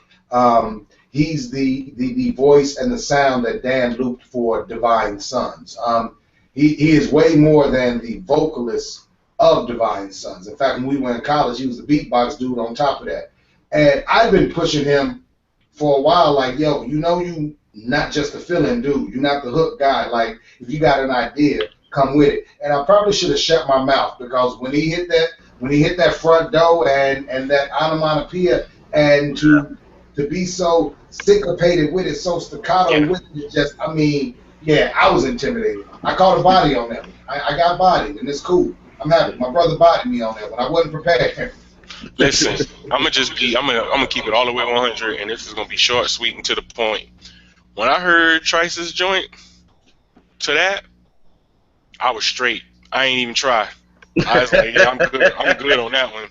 He's the voice and the sound that Dan looped for Divine Sons. He is way more than the vocalist of Divine Sons. In fact, when we were in college, he was the beatbox dude on top of that. And I've been pushing him for a while, like, yo, you not just a fill-in dude. You're not the hook guy. Like, if you got an idea, come with it. And I probably should have shut my mouth because when he hit that front door and that onomatopoeia and to be so syncopated with it, so staccato yeah. with it, just I mean, yeah, I was intimidated. I caught a body on that one. I got bodied, and it's cool. I'm happy. My brother bodied me on that one. I wasn't prepared. Listen, I'm gonna keep it all the way 100, and this is gonna be short, sweet, and to the point. When I heard Trice's joint to that, I was straight. I ain't even try. I was like, yeah, I'm good. I'm good on that one.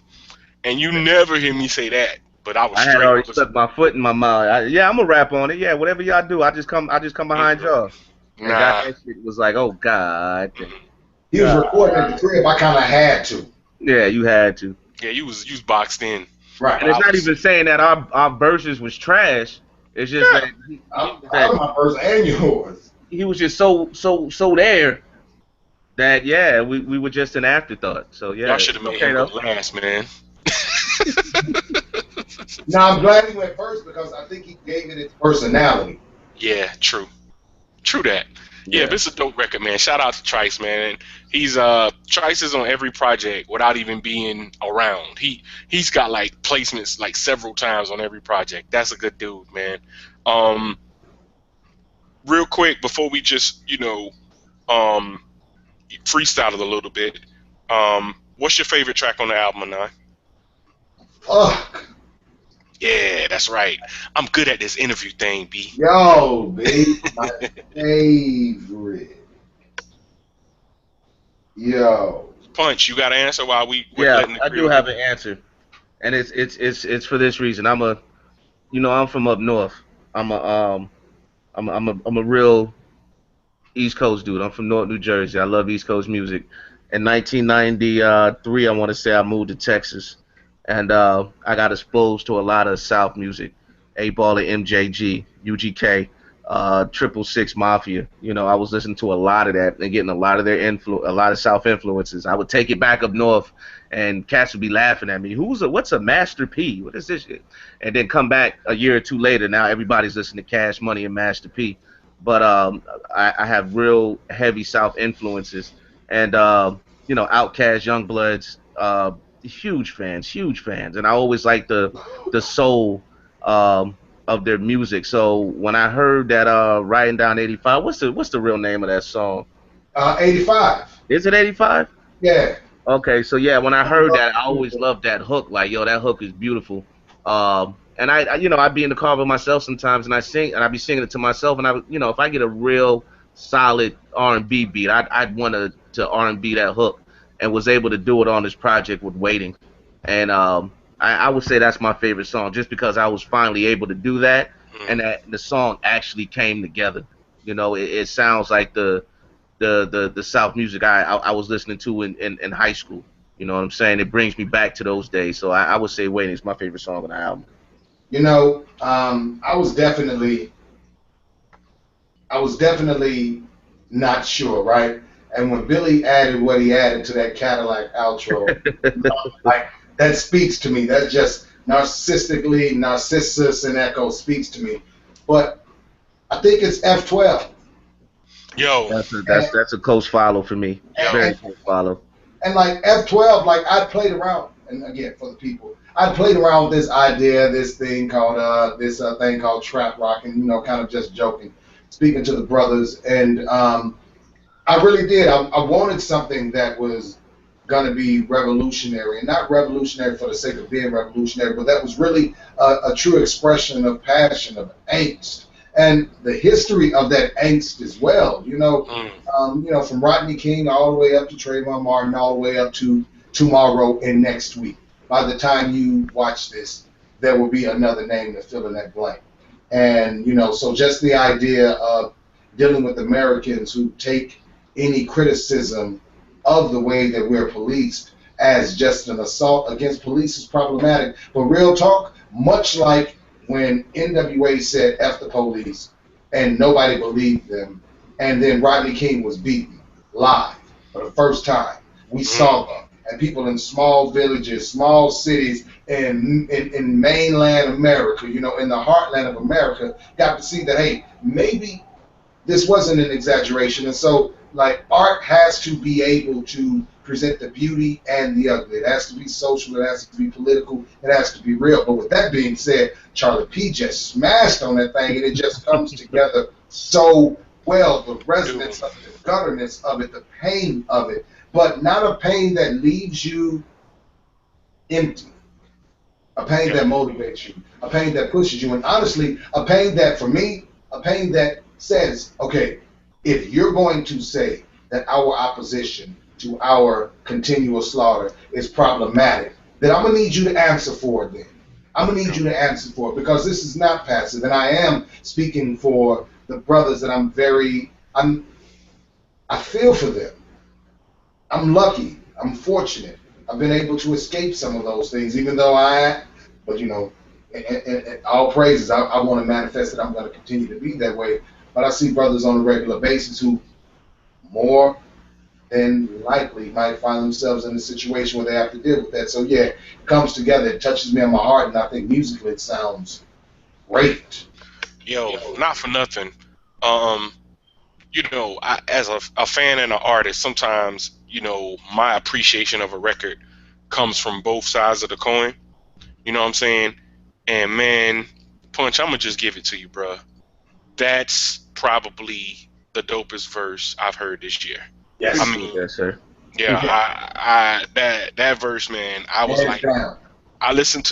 And you never hear me say that, but I was I had straight. I already was, stuck my foot in my mouth. Yeah, I'm gonna rap on it. Yeah, whatever y'all do, I just come behind mm-mm, y'all. And got nah. that shit was like, oh God, He was God. recording at the crib. I kind of had to. Yeah, you had to. Yeah, you was boxed in, Right. but And it's I not was. even saying that our verses was trash. It's just that Yeah, he was Out that of my first and yours. he was just so there that yeah, we were just an afterthought. So y'all yeah, should it's have made okay him go though. last, man. Now I'm glad he went first because I think he gave it its personality. Yeah, true. True that. Yeah, Yeah. but it's a dope record, man. Shout out to Trice, man. He's Trice is on every project without even being around. He's got like placements like several times on every project. That's a good dude, man. Um, real quick before we just um freestyle it a little bit. What's your favorite track on the album, Anon? Fuck. Yeah, that's right. I'm good at this interview thing, B. Yo, baby, my favorite. Yo. Punch, you got to answer while we're Yeah, letting the I do crowd get. have an answer. And it's for this reason. I'm from up north. I'm a I'm a real East Coast dude. I'm from North New Jersey. I love East Coast music. In 1993, I want to say I moved to Texas, and I got exposed to a lot of South music, 8 Ball of MJG, UGK, Triple Six Mafia. I was listening to a lot of that and getting a lot of a lot of South influences. I would take it back up north, and cats would be laughing at me. What's a Master P? What is this shit? And then come back a year or two later. Now everybody's listening to Cash Money and Master P. But I have real heavy South influences, and Outkast, Youngbloods, huge fans, and I always like the soul of their music. So when I heard that "Riding Down 85," what's the real name of that song? 85. Is it 85? Yeah. Okay, so yeah, when I heard that, I always loved that hook. Like, yo, that hook is beautiful. And I'd be in the car with myself sometimes, and I'd be singing it to myself. And if I get a real solid R&B beat, I'd want to R&B that hook, and was able to do it on this project with Waiting. And I would say that's my favorite song, just because I was finally able to do that, and that the song actually came together. It sounds like the South music I was listening to in high school. You know what I'm saying? It brings me back to those days. So I would say "Waiting" is my favorite song on the album. I was definitely I was definitely not sure, right? And when Billy added what he added to that Cadillac outro, like that speaks to me. That just narcissistically, Narcissus and Echo speaks to me. But I think it's F12. Yo, That's a close follow for me. yo, Very close follow. And like F12, like I played around, and again for the people, I played around with this idea, this thing called trap rock, and kind of just joking, speaking to the brothers, and I really did. I wanted something that was gonna be revolutionary, and not revolutionary for the sake of being revolutionary, but that was really a true expression of passion, of angst, and the history of that angst as well. mm, From Rodney King all the way up to Trayvon Martin, all the way up to tomorrow and next week. By the time you watch this, there will be another name to fill in that blank. And so just the idea of dealing with Americans who take any criticism of the way that we're policed as just an assault against police is problematic. But real talk, much like when NWA said F the police and nobody believed them, and then Rodney King was beaten live for the first time. We mm, saw them. And people in small villages, small cities, in mainland America, in the heartland of America, got to see that, hey, maybe this wasn't an exaggeration. And so, like, art has to be able to present the beauty and the ugly. It has to be social, it has to be political, it has to be real. But with that being said, Charlie P just smashed on that thing, and it just comes together so well. The dude, resonance of it, the gutterness of it, the pain of it, but not a pain that leaves you empty, a pain yeah, that motivates you, a pain that pushes you, and honestly, a pain that, for me, a pain that says, okay, if you're going to say that our opposition to our continual slaughter is problematic, then I'm gonna need you to answer for it. Then I'm gonna need yeah, you to answer for it because this is not passive, and I am speaking for the brothers that I feel for them. I'm lucky. I'm fortunate. I've been able to escape some of those things, even though but and all praises. I want to manifest that I'm going to continue to be that way. But I see brothers on a regular basis who more than likely might find themselves in a situation where they have to deal with that. So yeah, it comes together. It touches me on my heart, and I think musically it sounds great. yo. Not for nothing. Um, as a fan and an artist, sometimes my appreciation of a record comes from both sides of the coin. You know what I'm saying? And man, Punch, I'm gonna just give it to you, bruh. That's probably the dopest verse I've heard this year. I Yes, Appreciate mean, that, sir. yeah, that verse, man. I was hands like, down. I listened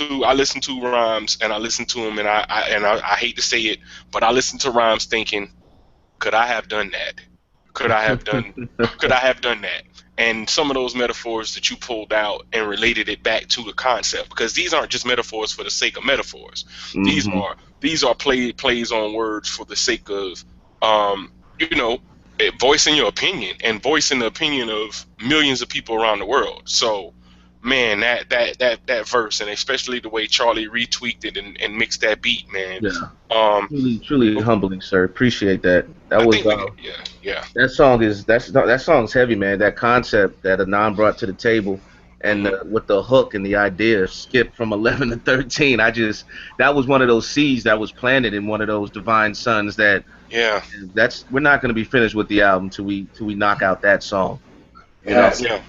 to rhymes and I listened to them, and I hate to say it, but I listened to rhymes thinking, could I have done that? Could I have done? Could I have done that? And some of those metaphors that you pulled out and related it back to the concept, because these aren't just metaphors for the sake of metaphors. These Hmm. are these are plays on words for the sake of, um, you know, voicing your opinion and voicing the opinion of millions of people around the world. So, man, that verse, and especially the way Charlie retweaked it and mixed that beat, man. Yeah. Um, Truly humbling, sir. Appreciate that. That I was think yeah, yeah. that song's heavy, man. That concept that Anon brought to the table, and Hmm. with the hook and the idea, skip from 11 to 13. That was one of those seeds that was planted in one of those divine sons. Yeah, That's we're not going to be finished with the album till we knock out that song. You know. Yes. yeah.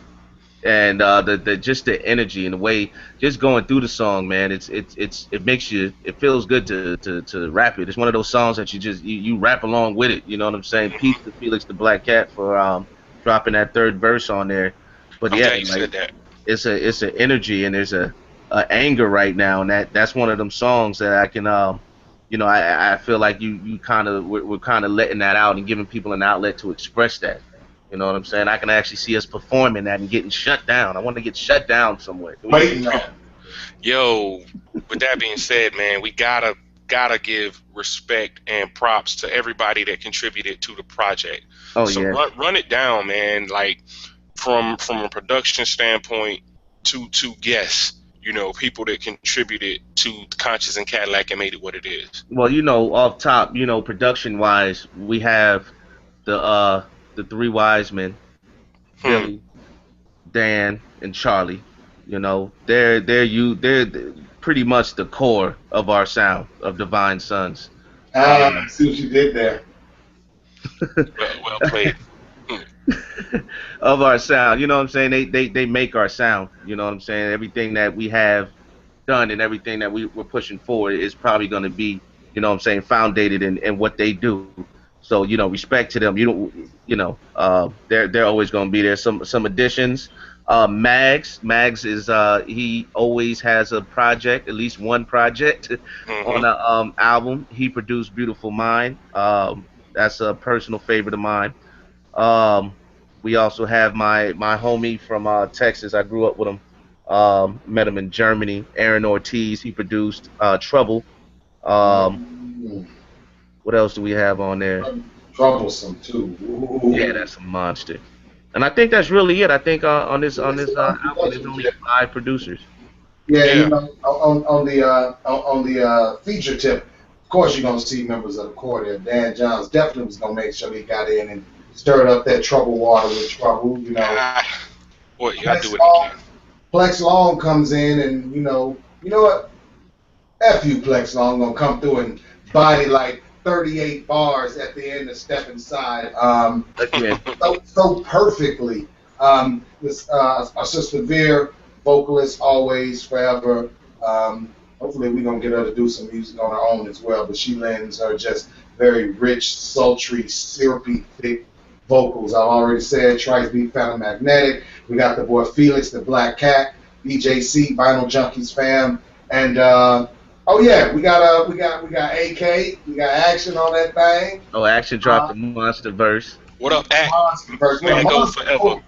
And the just the energy and the way just going through the song, man, it makes you, it feels good to rap it. It's one of those songs that you rap along with it. You know what I'm saying? Peace Hmm. to Felix the Black Cat for dropping that third verse on there. But I'm yeah, glad you like said that. it's a energy, and there's a anger right now, and that's one of them songs that I can I feel like you kind of we're kind of letting that out and giving people an outlet to express that. You know what I'm saying? I can actually see us performing that and getting shut down. I want to get shut down somewhere. Can we? Waiting on. Yo, with that being said, man, we gotta give respect and props to everybody that contributed to the project. Oh So yeah. run it down, man. Like from a production standpoint to guests. people that contributed to Conscious and Cadillac and made it what it is. Well, off top, production wise, we have the three wise men, Hmm. Billy, Dan, and Charlie. They're pretty much the core of our sound of Divine Sons. Ah, I Um, see what you did there. Well played. Hmm. of our sound. You know what I'm saying? They make our sound. You know what I'm saying? Everything that we have done and everything that we're pushing forward is probably going to be, what I'm saying, founded in what they do. So, respect to them. They're always going to be there. Some additions. Mags is he always has a project, at least one project on Hmm. a album. He produced Beautiful Mind. That's a personal favorite of mine. Um, we also have my homie from Texas. I grew up with him. Met him in Germany. Aaron Ortiz. He produced Trouble. Um, Mm, what else do we have on there? troublesome too. Yeah, Ooh. that's a monster. And I think that's really it. I think on this Yeah, on it's this a lot of album, there's production, only Jay. five producers. Yeah, Yeah. on the feature tip, of course you're gonna see members of the core there. Dan Johns definitely was gonna make sure he got in and stirred up that trouble water with trouble. Ah, boy, you gotta Plex do it Long, again. Plex Long comes in and you know what? F you, Plex Long, gonna come through and body like 38 bars at the end of Step Inside. Again, So perfectly. This our sister Veer, vocalist, always, forever. Hopefully, we're gonna get her to do some music on her own as well. But she lends her just very rich, sultry, syrupy, thick vocals. I've already said Trice Beat Phantom Magnetic. We got the boy Felix, the Black Cat, BJC, Vinyl Junkies fam, and oh yeah, we got AK, we got action on that thing. oh, Action dropped Uh, the monster verse. What up, Act? Monster verse. Well, Man, go Monster. forever. Oh,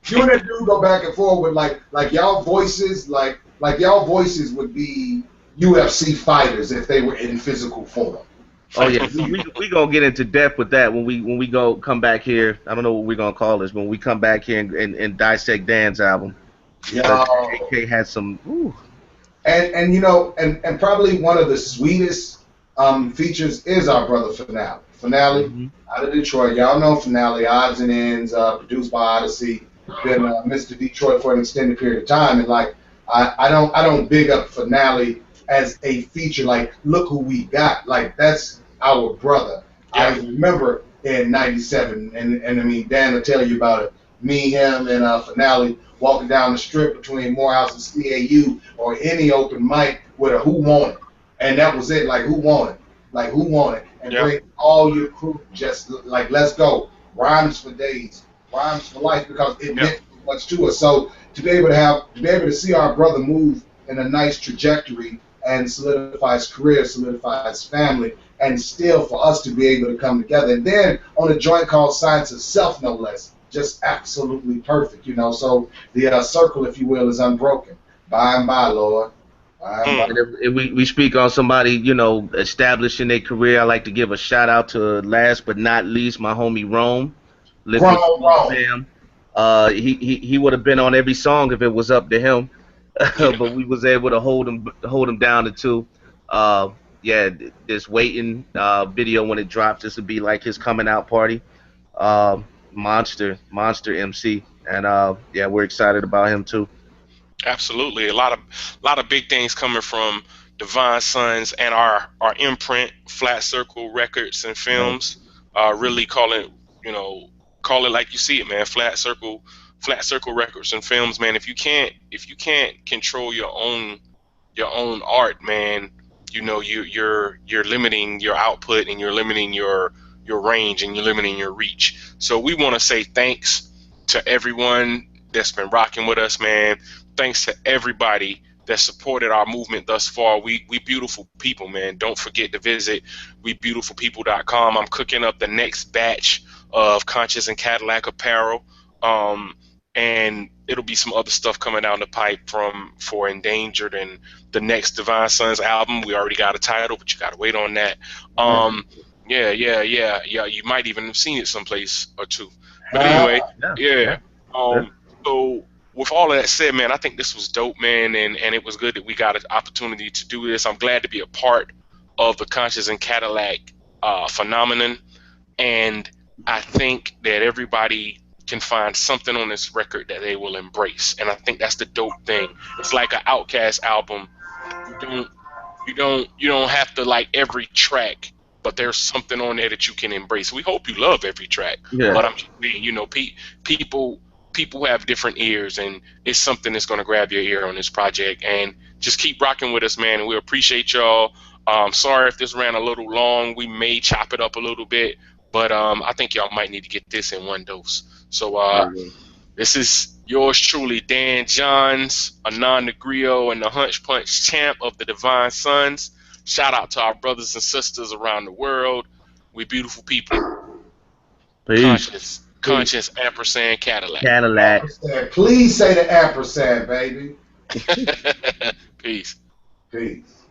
you and that dude go back and forth with like y'all voices, like y'all voices would be UFC fighters if they were in physical form. Oh yeah, we gonna get into depth with that when we go come back here. I don't know what we're gonna call this when we come back here and dissect Dan's album because Yo, AK had some. Ooh, and probably one of the sweetest features is our brother Finale. Finale hmm out of Detroit. Y'all know Finale, Odds and Ends, produced by Odyssey. Been Mr. Detroit for an extended period of time, and like I don't big up Finale as a feature. Like, look who we got. Like, that's our brother. I Yeah. remember in '97, and I mean Dan will tell you about it. Me, him, and Finale walking down the strip between Morehouse and CAU or any open mic with a "Who Want It," and that was it. Like who want it, and Yeah. bring all your crew. Just like let's go. Rhymes for days, rhymes for life, because it Yeah. meant so much to us. So to be able to see our brother move in a nice trajectory and solidify his career, solidify his family, and still for us to be able to come together. And then on a joint called Science of Self, no less, just absolutely perfect. So the circle, if you will, is unbroken. By and by, Lord. By and by. and Mm. if we speak on somebody establishing their career, I like to give a shout out to last but not least my homie Rome, Liquid Grown, Smoke grown. Fam. He would have been on every song if it was up to him. Yeah. But we was able to hold him down to two. Uh, yeah, this waiting video when it drops, this would be like his coming out party. Monster MC, and yeah, we're excited about him too. Absolutely. A lot of big things coming from Divine Sons and our imprint, Flat Circle Records and Right. Films. Really you know, call it like you see it, man. Flat Circle Records and Films, man. If you can't control your own art, man, you're limiting your output and you're limiting your range and you're limiting your reach. So we want to say thanks to everyone that's been rocking with us, man. Thanks to everybody that supported our movement thus far. We beautiful people, man. Don't forget to visit webeautifulpeople.com. I'm cooking up the next batch of Conscious and Cadillac apparel. Um, and it'll be some other stuff coming down the pipe from for Endangered and the next Divine Sons album. We already got a title, but you gotta wait on that. Right. Yeah, yeah, yeah, yeah. You might even have seen it someplace or two. But Ah, anyway, Yeah, yeah. yeah, yeah. So with all of that said, man, I think this was dope, man, and it was good that we got an opportunity to do this. I'm glad to be a part of the Conscious and Cadillac phenomenon, and I think that everybody can find something on this record that they will embrace, and I think that's the dope thing. It's like an Outkast album. You don't you don't have to like every track, but there's something on there that you can embrace. We hope you love every track, Yeah. but I'm just saying, people people have different ears, and it's something that's going to grab your ear on this project. And just keep rocking with us, man. And we appreciate y'all. Sorry if this ran a little long. We may chop it up a little bit, but I think y'all might need to get this in one dose. So Yeah. this is yours truly, Dan Johns, Anon Negrio, and the Hunch Punch champ of the Divine Sons. Shout out to our brothers and sisters around the world. We beautiful people. Peace. Conscious, ampersand, Cadillac. Cadillac. Ampersand. Please say the ampersand, baby. Peace. Peace.